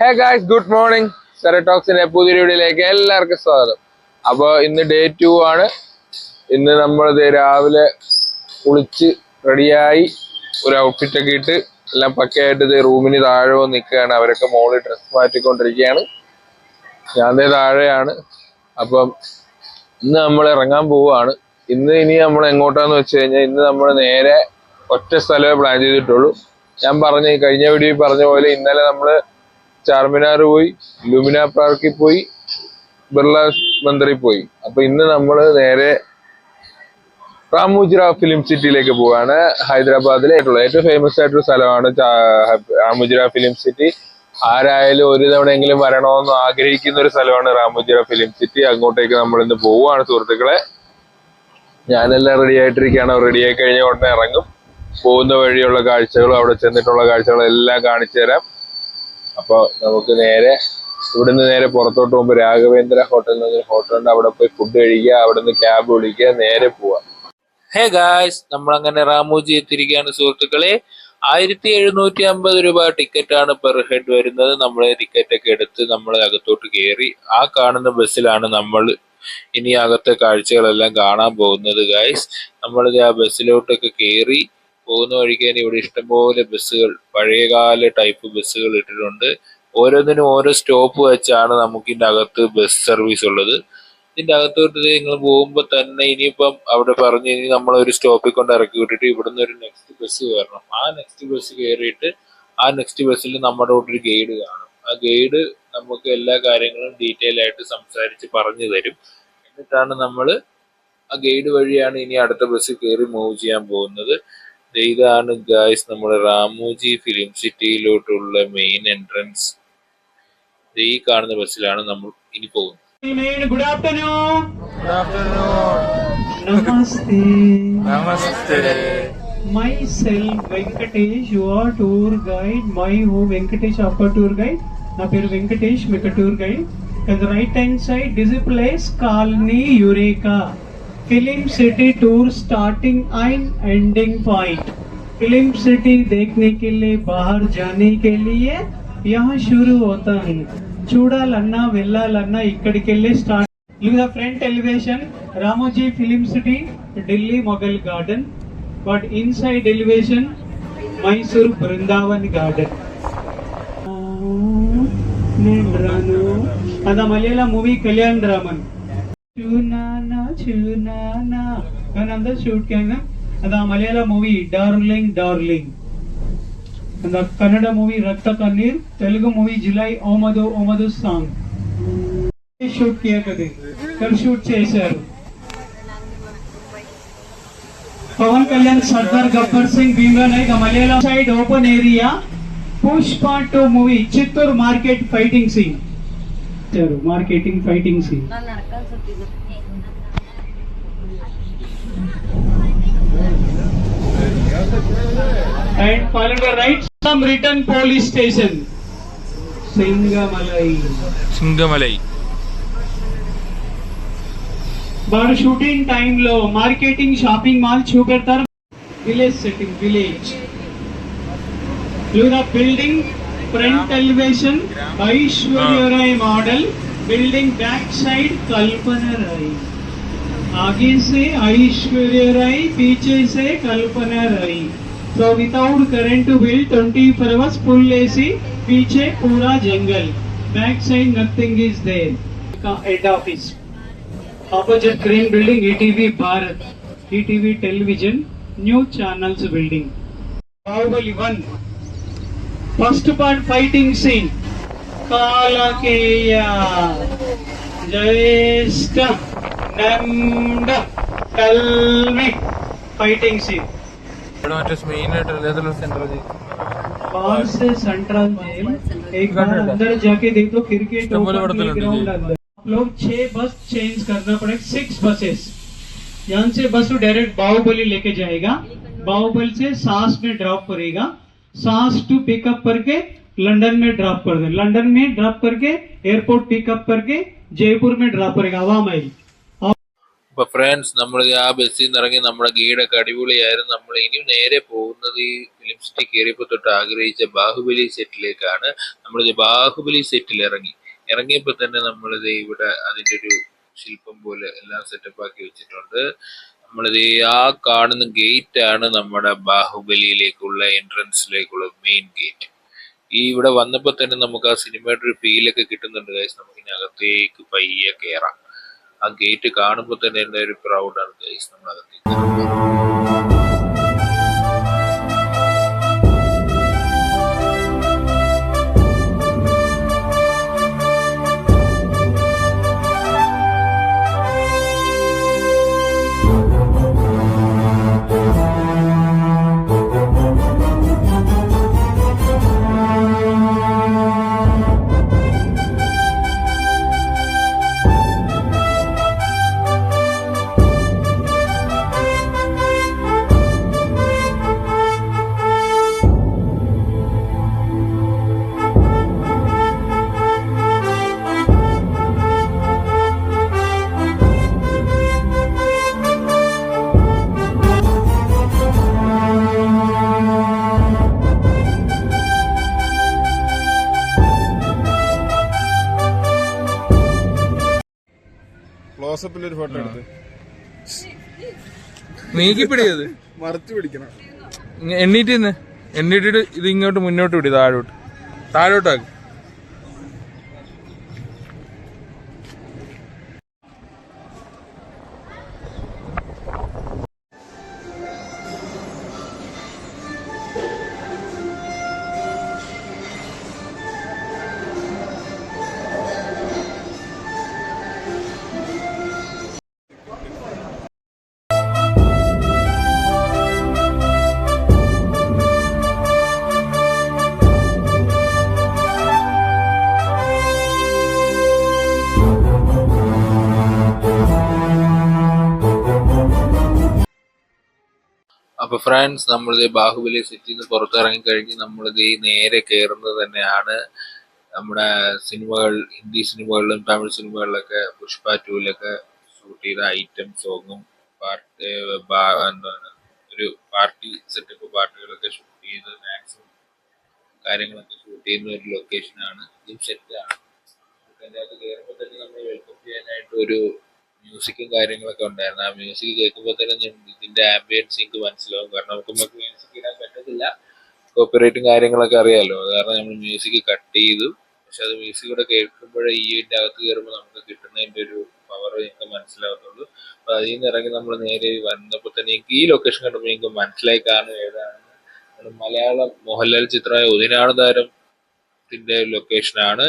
ഹേ guys, good morning. സെറട്ടോക്സിന്റെ പുതിയ വീഡിയോയിലേക്ക് എല്ലാവർക്കും സ്വാഗതം. അപ്പോൾ ഇന്ന് ഡേ 2 ആണ്. ഇന്ന് നമ്മൾ രാവിലെ കുളിച്ച് റെഡിയായി ഒരു ഔട്ട്ഫിറ്റ് ഒക്കെ ഇട്ട് എല്ലാം പക്കയായിട്ട് റൂമിന് താഴെ നിൽക്കുകയാണ്. അവരൊക്കെ മോളിൽ ഡ്രസ് മാറ്റിക്കൊണ്ടിരിക്കുകയാണ്. ഞാൻ താഴെയാണ്. അപ്പം ഇന്ന് നമ്മൾ ഇറങ്ങാൻ പോവുകയാണ്. ഇനി നമ്മൾ എങ്ങോട്ടാന്ന് വെച്ച് കഴിഞ്ഞാൽ ഇന്ന് നമ്മൾ നേരെ ഒറ്റ സ്ഥലമേ പ്ലാൻ ചെയ്തിട്ടുള്ളൂ. ഞാൻ കഴിഞ്ഞ വീഡിയോയിൽ പറഞ്ഞ പോലെ ഇന്നലെ നമ്മൾ ചാർമിനാർ പോയി, ലുമിന പാർക്കിൽ പോയി, ബിർള മന്ദിറിൽ പോയി. അപ്പൊ ഇന്ന് നമ്മൾ നേരെ റാമോജി റാവ് ഫിലിം സിറ്റിയിലേക്ക് പോവാണ്. ഹൈദരാബാദിലെ ഏറ്റവും ഫേമസ് ആയിട്ടൊരു സ്ഥലമാണ് റാമോജി റാവ് ഫിലിം സിറ്റി. ആരായാലും ഒരു തവണയെങ്കിലും വരണമെന്ന് ആഗ്രഹിക്കുന്ന ഒരു സ്ഥലമാണ് റാമോജി റാവ് ഫിലിം സിറ്റി. അങ്ങോട്ടേക്ക് നമ്മൾ ഇന്ന് പോവുകയാണ് സുഹൃത്തുക്കളെ. ഞാനെല്ലാം റെഡി ആയിട്ടിരിക്കുകയാണ്. റെഡി ആയി കഴിഞ്ഞ ഉടനെ ഇറങ്ങും. പോകുന്ന വഴിയുള്ള കാഴ്ചകളും അവിടെ ചെന്നിട്ടുള്ള കാഴ്ചകളും എല്ലാം കാണിച്ചു തരാം. അപ്പൊ നമുക്ക് ഇവിടുന്ന് നേരെ പുറത്തോട്ട് പോകുമ്പോൾ രാഘവേന്ദ്ര ഹോട്ടലിൽ ഹോട്ടലുണ്ട്. അവിടെ പോയി ഫുഡ് കഴിക്കുക, അവിടെ നിന്ന് ക്യാബ് വിളിക്കുക, നേരെ പോവാം. ഹേ ഗായ്സ്, നമ്മളങ്ങനെ റാമോജി എത്തിയിരിക്കുകയാണ് സുഹൃത്തുക്കളെ. 1750 രൂപ ടിക്കറ്റ് ആണ് പെർ ഹെഡ് വരുന്നത്. നമ്മൾ ടിക്കറ്റ് ഒക്കെ എടുത്ത് നമ്മൾ അകത്തോട്ട് കയറി ആ കാണുന്ന ബസ്സിലാണ് നമ്മൾ ഇനി അകത്തെ കാഴ്ചകളെല്ലാം കാണാൻ പോകുന്നത്. ഗായ്സ്, നമ്മളിത് ആ ബസ്സിലോട്ടൊക്കെ കയറി പോകുന്ന വഴിക്കാൻ ഇവിടെ ഇഷ്ടംപോലെ ബസ്സുകൾ, പഴയകാല ടൈപ്പ് ബസ്സുകൾ ഇട്ടിട്ടുണ്ട്. ഓരോന്നിനും ഓരോ സ്റ്റോപ്പ് വെച്ചാണ് നമുക്ക് ഇതിന്റെ അകത്ത് ബസ് സർവീസ് ഉള്ളത്. ഇതിന്റെ അകത്തോട്ട് നിങ്ങൾ പോകുമ്പോൾ തന്നെ ഇനിയിപ്പം അവിടെ പറഞ്ഞ് ഇനി നമ്മളൊരു സ്റ്റോപ്പിൽ കൊണ്ട് ഇറക്കി വിട്ടിട്ട് ഇവിടുന്ന് ഒരു നെക്സ്റ്റ് ബസ് കയറണം. ആ നെക്സ്റ്റ് ബസ് കയറിയിട്ട് ആ നെക്സ്റ്റ് ബസ്സിൽ നമ്മുടെ കൂടെ ഒരു ഗൈഡ് കാണും. ആ ഗൈഡ് നമുക്ക് എല്ലാ കാര്യങ്ങളും ഡീറ്റെയിൽ ആയിട്ട് സംസാരിച്ച് പറഞ്ഞു തരും. എന്നിട്ടാണ് നമ്മൾ ആ ഗൈഡ് വഴിയാണ് ഇനി അടുത്ത ബസ് കയറി മൂവ് ചെയ്യാൻ പോകുന്നത്. ഇതാണ് ഗായ്സ് നമ്മുടെ റാമോജി ഫിലിം സിറ്റിയിലോട്ടുള്ള മെയിൻ എൻട്രൻസ്. ഈ കാണുന്ന ബസ്സിലാണ് നമ്മൾ ഇനി പോകുന്നത്. Good afternoon. Good afternoon. Namaste. Namaste. Myself Venkatesh, your tour guide. My home Venkatesh, upper tour guide. Na peru Venkatesh, meka tour guide. On the right hand side, this is place Colony Eureka. Film city tour starting and ending point. Film city देखने के लिए, बाहर जाने के लिए यहाँ शुरू होता है. చూడాలన్నా వెళ్ళాలన్నా ఇక్కడికి వెళ్ళి start. Look the front elevation Ramoji film city Delhi Mughal garden. But inside elevation Mysore Brindavan garden. నేను రాను అద మలయాళ మూవీ కళ్యాణ్ రామన్. చూనానా చూనానా అందరూ షూట్ కియా. అద Malayalam movie darling darling. And the Kannada movie Rakta Kannir, Telugu movie July Omadu Omadu song. Shoot kiya kade, kar shoot chesaru. Pawan Kalyan, Sardar Gabbar Singh, Bhimla Naik, Malayalam side open area. Pushpa 2 movie, Chittur market fighting scene. Marketing fighting scene. And followed by right, some written police station. Singamalai. Singamalai. But shooting time low, marketing shopping mall chupetar. Village setting, village. Look at building, front elevation, Aishwarya Rai model. Building back side, Kalpana Rai. आगे से ऐश्वर्या राय, पीछे से कल्पना राय. So without current bill, 24 hours full AC, पीछे पूरा जंगल. Back side nothing is there. Head office. Opposite green building, ETV Bharat, ETV television, new channels building. Bahubali 1. First part fighting scene. Kalakeya. Jayesta. Namda. Kalmi. Fighting scene. बाहर से central jail. एक बार अंदर जाके देख लो, cricket ground. आप लोग 6 बस change करना पड़ेगा. 6 बसेस. यहाँ से बस डायरेक्ट बाहुबली लेके जाएगा. बाहुबली से सास में ड्रॉप करेगा. सास टू पिकअप करके लंदन में ड्रॉप कर दे. लंदन में ड्रॉप करके एयरपोर्ट पिकअप करके जयपुर में ड्रॉप करेगा. हवा महल. അപ്പൊ ഫ്രണ്ട്സ്, നമ്മൾ ആ ബസ്സിൽ നിന്ന് ഇറങ്ങി നമ്മുടെ ഗൈഡൊക്കെ അടിപൊളിയായിരുന്നു. നമ്മൾ ഇനി നേരെ പോകുന്നത് ഈ ഫിലിം സിറ്റി കയറിയപ്പോ തൊട്ട് ആഗ്രഹിച്ച ബാഹുബലി സെറ്റിലേക്കാണ്. നമ്മളിത് ബാഹുബലി സെറ്റിൽ ഇറങ്ങിയപ്പോ തന്നെ നമ്മളിത് ഇവിടെ അതിന്റെ ഒരു ശില്പം പോലെ എല്ലാം സെറ്റപ്പ് ആക്കി വെച്ചിട്ടുണ്ട്. നമ്മളിത് ആ കാണുന്ന ഗേറ്റ് ആണ് നമ്മുടെ ബാഹുബലിയിലേക്കുള്ള എൻട്രൻസിലേക്കുള്ള മെയിൻ ഗേറ്റ്. ഈ ഇവിടെ വന്നപ്പോ തന്നെ നമുക്ക് ആ സിനിമയുടെ ഒരു ഫീലൊക്കെ കിട്ടുന്നുണ്ട് ഗൈസ്. നമുക്ക് ഇനി അകത്തേക്ക് പയ്യെ കയറാം. ആ ഗേറ്റ് കാണുമ്പോൾ തന്നെ എൻ്റെ ഒരു പ്രൗഡാണ് ഗൈസ് നമ്മളകത്തേക്ക്. ക്ലോസപ്പിൽ ഒരു ഫോട്ടോ എടുത്ത് നീക്കിപ്പിടിയത് മറച്ചു പിടിക്കണം. എണ്ണീട്ടിട്ട് ഇത് ഇങ്ങോട്ട് മുന്നോട്ട് വിടി, താഴോട്ടാക്കി. അപ്പൊ ഫ്രണ്ട്സ്, നമ്മളിത് ബാഹുബലി സിറ്റിയിൽ നിന്ന് പുറത്തിറങ്ങി കഴിഞ്ഞ് നമ്മളിത് നേരെ കയറുന്നത് തന്നെയാണ് നമ്മുടെ സിനിമകൾ, ഹിന്ദി സിനിമകളിലും തമിഴ് സിനിമകളിലൊക്കെ പുഷ്പ 2-ലൊക്കെ ഷൂട്ട് ചെയ്ത ഐറ്റം സോങ്ങും എന്താണ് ഒരു പാർട്ടി സെറ്റപ്പ് പാട്ടുകളൊക്കെ ഷൂട്ട് ചെയ്ത് ഡാൻസും കാര്യങ്ങളൊക്കെ ഷൂട്ട് ചെയ്യുന്ന ഒരു ലൊക്കേഷനാണ്. ഇതും സെറ്റാണ്. അതിൻ്റെ അകത്ത് കയറുമ്പോൾ തന്നെ നമ്മൾ വെൽക്കം ചെയ്യാനായിട്ട് ഒരു മ്യൂസിക്കും കാര്യങ്ങളൊക്കെ ഉണ്ടായിരുന്നു. ആ മ്യൂസിക് കേൾക്കുമ്പോൾ തന്നെ ഇതിന്റെ ആംബിയൻസ് എനിക്ക് മനസ്സിലാവും. കാരണം നമുക്ക് മ്യൂസിക് ഇടാൻ പറ്റത്തില്ല, കോപ്പിറൈറ്റും കാര്യങ്ങളൊക്കെ അറിയാലോ. കാരണം നമ്മൾ മ്യൂസിക് കട്ട് ചെയ്തു. പക്ഷെ അത് മ്യൂസിക് കൂടെ കേൾക്കുമ്പോഴേ ഈ ഇതിന്റെ അകത്ത് കയറുമ്പോൾ നമുക്ക് കിട്ടുന്നതിന്റെ ഒരു പവർ എനിക്ക് മനസ്സിലാവുന്നുള്ളൂ. അപ്പൊ അതിൽ നിന്ന് ഇറങ്ങി നമ്മൾ നേരെ വന്നപ്പോൾ തന്നെ എനിക്ക് ഈ ലൊക്കേഷൻ കണ്ടപ്പോൾ എനിക്ക് മനസ്സിലായി കാണും ഏതാണ്. മലയാളം മോഹൻലാൽ ചിത്രമായ ഉദിനാണ് താരത്തിന്റെ ലൊക്കേഷനാണ്.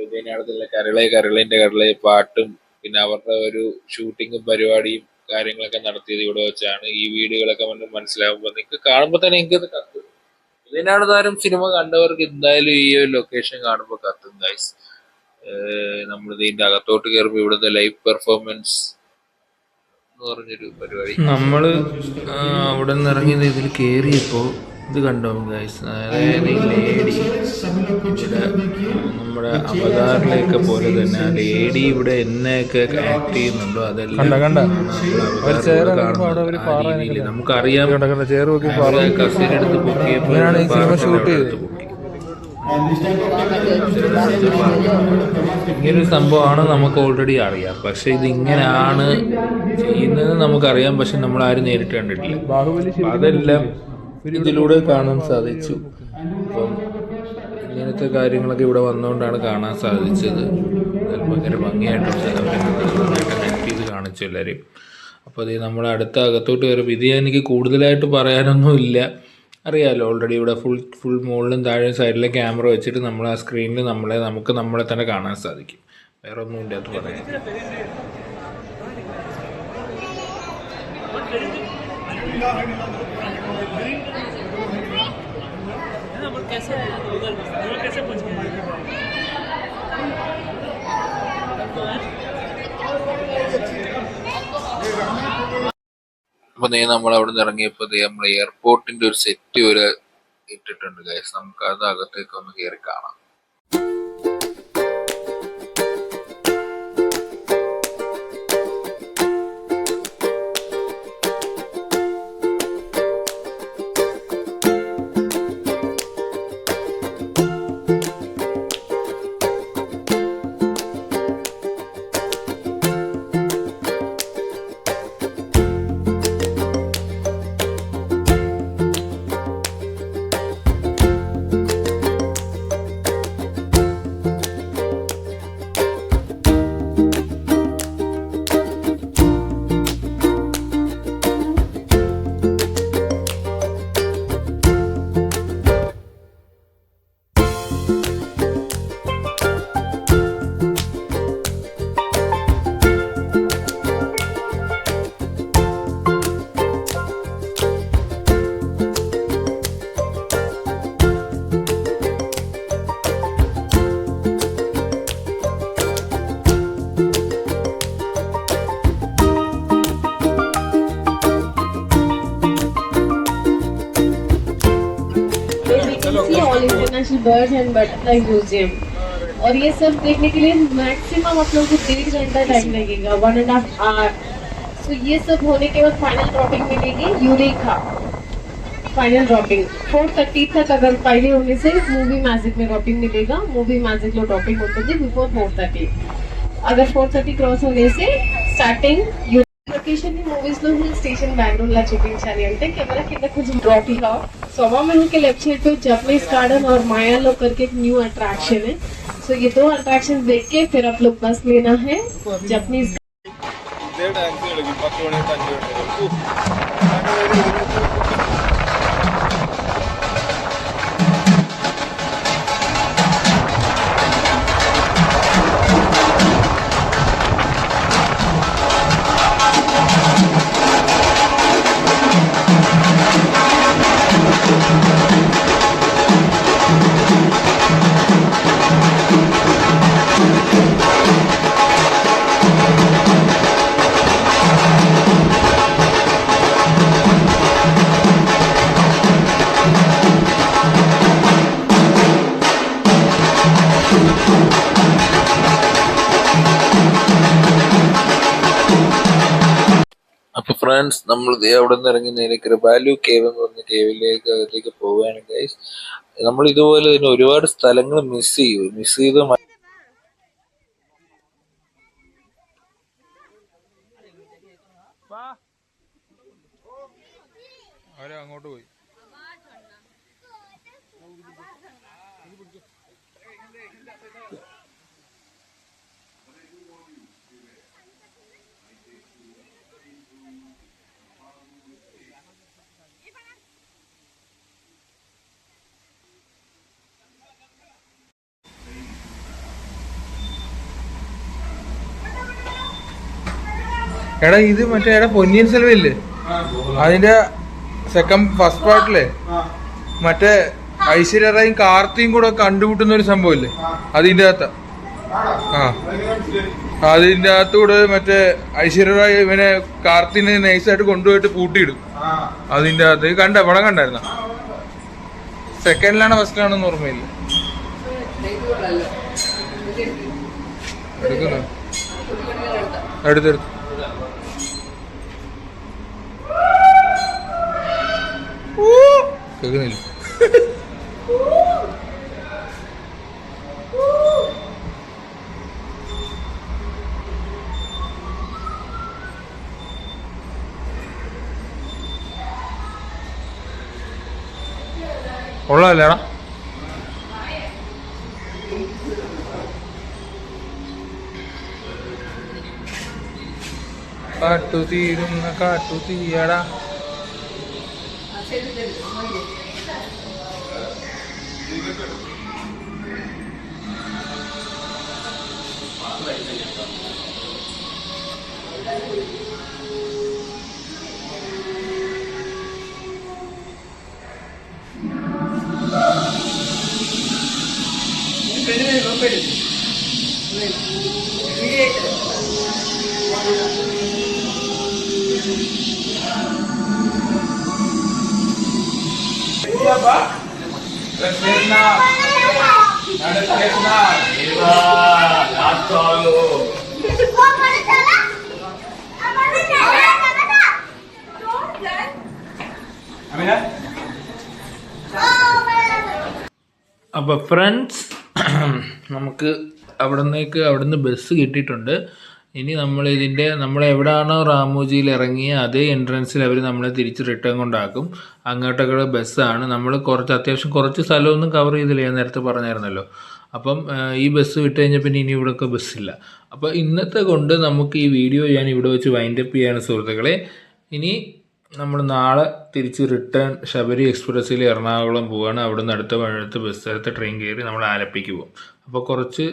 ഉദയനാടത്തിലെ കരളിന്റെ പാട്ടും പിന്നെ അവരുടെ ഒരു ഷൂട്ടിങ്ങും പരിപാടിയും കാര്യങ്ങളൊക്കെ നടത്തിയത് ഇവിടെ വെച്ചാണ്. ഈ വീഡിയോകളൊക്കെ മനസ്സിലാകുമ്പോൾ നിങ്ങൾക്ക് കാണുമ്പോൾ തന്നെ എനിക്കത് കത്തും. ഇതിനാണ് താരം സിനിമ കണ്ടവർക്ക് എന്തായാലും ഈ ഒരു ലൊക്കേഷൻ കാണുമ്പോൾ കത്തും ഗൈസ്. നമ്മളിത് ഇതിന്റെ അകത്തോട്ട് കയറുമ്പോൾ ഇവിടുത്തെ ലൈവ് പെർഫോമൻസ് എന്ന് പറഞ്ഞൊരു പരിപാടി. നമ്മള് അവിടെ നിന്ന് ഇറങ്ങി ഇതിൽ കയറിയപ്പോ ഇത് കണ്ടോ ഗൈസ്, അതായത് ഈ ലേഡി ഇവിടെ നമ്മുടെ അവതാറിലേക്ക് പോലെ തന്നെ ആ ലേഡി ഇവിടെ എന്നൊക്കെ ആക്ട് ചെയ്യുന്നുണ്ടോ അതെല്ലാം നമുക്കറിയാം. കസേരടുത്ത് പൊക്കിയപ്പോൾ ഇങ്ങനൊരു സംഭവമാണ് നമുക്ക് ഓൾറെഡി അറിയാം. പക്ഷെ ഇത് ഇങ്ങനെയാണ് ചെയ്യുന്നത് നമുക്കറിയാം, പക്ഷെ നമ്മൾ ആരും നേരിട്ട് കണ്ടിട്ടില്ല. അതെല്ലാം ഇതിലൂടെ കാണാൻ സാധിച്ചു. അപ്പം ഇങ്ങനത്തെ കാര്യങ്ങളൊക്കെ ഇവിടെ വന്നുകൊണ്ടാണ് കാണാൻ സാധിച്ചത്. ഭയങ്കര ഭംഗിയായിട്ടുണ്ട്, കണക്ട് ചെയ്ത് കാണിച്ചു എല്ലാവരെയും. അപ്പോൾ അത് നമ്മൾ അടുത്ത അകത്തോട്ട് കയറുമ്പോൾ ഇത് എനിക്ക് കൂടുതലായിട്ട് പറയാനൊന്നും ഇല്ല, അറിയാമല്ലോ ഓൾറെഡി. ഇവിടെ ഫുൾ മുകളിലും താഴെയും സൈഡിലെ ക്യാമറ വെച്ചിട്ട് നമ്മൾ ആ സ്ക്രീനിൽ നമുക്ക് നമ്മളെ തന്നെ കാണാൻ സാധിക്കും. വേറെ ഒന്നും ഇതിൻ്റെ അകത്ത് പറയാൻ. അപ്പൊ നമ്മൾ അവിടെ നിന്ന് ഇറങ്ങിയപ്പോ നമ്മൾ എയർപോർട്ടിന്റെ ഒരു സെറ്റ് ഒരു ഇട്ടിട്ടുണ്ട് ഗൈസ്. നമുക്ക് അത് അകത്തേക്ക് ഒന്ന് കയറി കാണാം. Bird and butterfly museum. और ये सब देखने के लिए मैक्सिमम आप लोगों को 1.5 घंटा टाइम लगेगा, 1.5 आवर। सो ये सब होने के बाद फाइनल ड्रॉपिंग मिलेगी यूरेका, फाइनल ड्रॉपिंग 4:30 तक। अगर पहले होने से मूवी मैजिक में ड्रॉपिंग मिलेगा, मूवी मैजिक లో ड्रॉपिंग ఉంటుంది बिफोर 4:30। अगर 4:30 క్రాస్ होने से స్టార్టింగ్ లొకేషన్ ని మూవీస్ లో హిల్ స్టేషన్ బెంగళూరు లా చూపించాలి అంటే కెమెరా కింద కొంచెం ड्रॉप किया। सवा महल के लेफ्ट साइड पे जापानीज गार्डन और माया लोग करके एक न्यू अट्रैक्शन है। सो ये दो अट्रैक्शन देख के फिर आप लोग बस लेना है जापानीज। അപ്പൊ ഫ്രണ്ട്സ് നമ്മൾ അവിടെ നിന്ന് ഇറങ്ങി നേരെ കൃപാലു കേവ് എന്ന് പറഞ്ഞ കേവിലേക്ക് അകത്തേക്ക് പോവുകയാണ് ഗൈസ്. നമ്മൾ ഇതുപോലെ തന്നെ ഒരുപാട് സ്ഥലങ്ങൾ മിസ് ചെയ്ത് അങ്ങോട്ട് പോയി. എടാ ഇത് മറ്റേ എടാ പൊന്നിയൻ സെൽവയില്ലേ, അതിന്റെ ഫസ്റ്റ് പാർട്ടിലെ മറ്റേ ഐശ്വര്യ റായും കാർത്തിയും കൂടെ കണ്ടുമുട്ടുന്ന ഒരു സംഭവമില്ലേ, അതിന്റെ അകത്ത അതിന്റെ അകത്തൂടെ മറ്റേ ഐശ്വര്യ റായ് ഇവനെ കാർത്തിനെ നൈസായിട്ട് കൊണ്ടുപോയിട്ട് പൂട്ടിയിടും. അതിന്റെ അകത്ത് പടം കണ്ടായിരുന്ന സെക്കൻഡിലാണോ ഫസ്റ്റിലാണോന്ന് ഓർമ്മയില്ല. എടുത്തെടുത്ത് കേൾക്കുന്നില്ല. കൊള്ളാല്ലേടാ. കാട്ടുതീരുന്ന കാട്ടുതീയടാ. അപ്പോൾ ഫ്രണ്ട്സ് നമുക്ക് അവിടുന്ന് ബസ് കിട്ടിയിട്ടുണ്ട്. ഇനി നമ്മൾ എവിടെയാണോ റാമോജിയിൽ ഇറങ്ങിയ അതേ എൻട്രൻസിൽ അവർ നമ്മളെ തിരിച്ച് റിട്ടേൺ കൊണ്ടാക്കും. അങ്ങോട്ടൊക്കെ ബസ്സാണ്. നമ്മൾ അത്യാവശ്യം കുറച്ച് സ്ഥലമൊന്നും കവർ ചെയ്തില്ല, ഞാൻ നേരത്തെ പറഞ്ഞായിരുന്നല്ലോ. അപ്പം ഈ ബസ് വിട്ട് കഴിഞ്ഞാൽ പിന്നെ ഇനി ഇവിടെയൊക്കെ ബസ്സില്ല. അപ്പോൾ ഇന്നത്തെ കൊണ്ട് നമുക്ക് ഈ വീഡിയോ ഞാൻ ഇവിടെ വെച്ച് വൈൻഡപ്പ് ചെയ്യാണ് സുഹൃത്തുക്കളെ. ഇനി നമ്മൾ നാളെ തിരിച്ച് റിട്ടേൺ ശബരി എക്സ്പ്രസ്സിൽ എറണാകുളം പോവുകയാണ്. അവിടെ നിന്ന് അടുത്ത ട്രെയിൻ കയറി നമ്മൾ ആലപ്പിക്ക് പോകും. അപ്പോൾ കുറച്ച്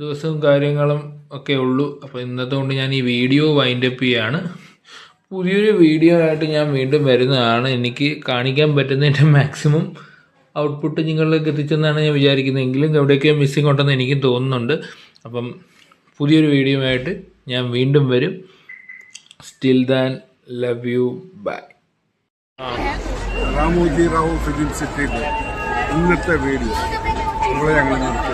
ദിവസവും കാര്യങ്ങളും ഒക്കെ ഉള്ളൂ. അപ്പോൾ ഇന്നത്തെ കൊണ്ട് ഞാൻ ഈ വീഡിയോ വൈൻഡപ്പ് ചെയ്യാണ്. പുതിയൊരു വീഡിയോ ആയിട്ട് ഞാൻ വീണ്ടും വരുന്നതാണ്. എനിക്ക് കാണിക്കാൻ പറ്റുന്നതിൻ്റെ മാക്സിമം ഔട്ട്പുട്ട് നിങ്ങളിലേക്ക് എത്തിച്ചെന്നാണ് ഞാൻ വിചാരിക്കുന്നത്. എങ്കിലും എവിടെയൊക്കെയോ മിസ്സിങ് ഉണ്ടെന്ന് എനിക്കും തോന്നുന്നുണ്ട്. അപ്പം പുതിയൊരു വീഡിയോ ആയിട്ട് ഞാൻ വീണ്ടും വരും. Still then love you, bye. Ramoji Rao film city में ഇന്നത്തെ വീഡിയോ ഇവിടെ ഞങ്ങൾ നിർത്തി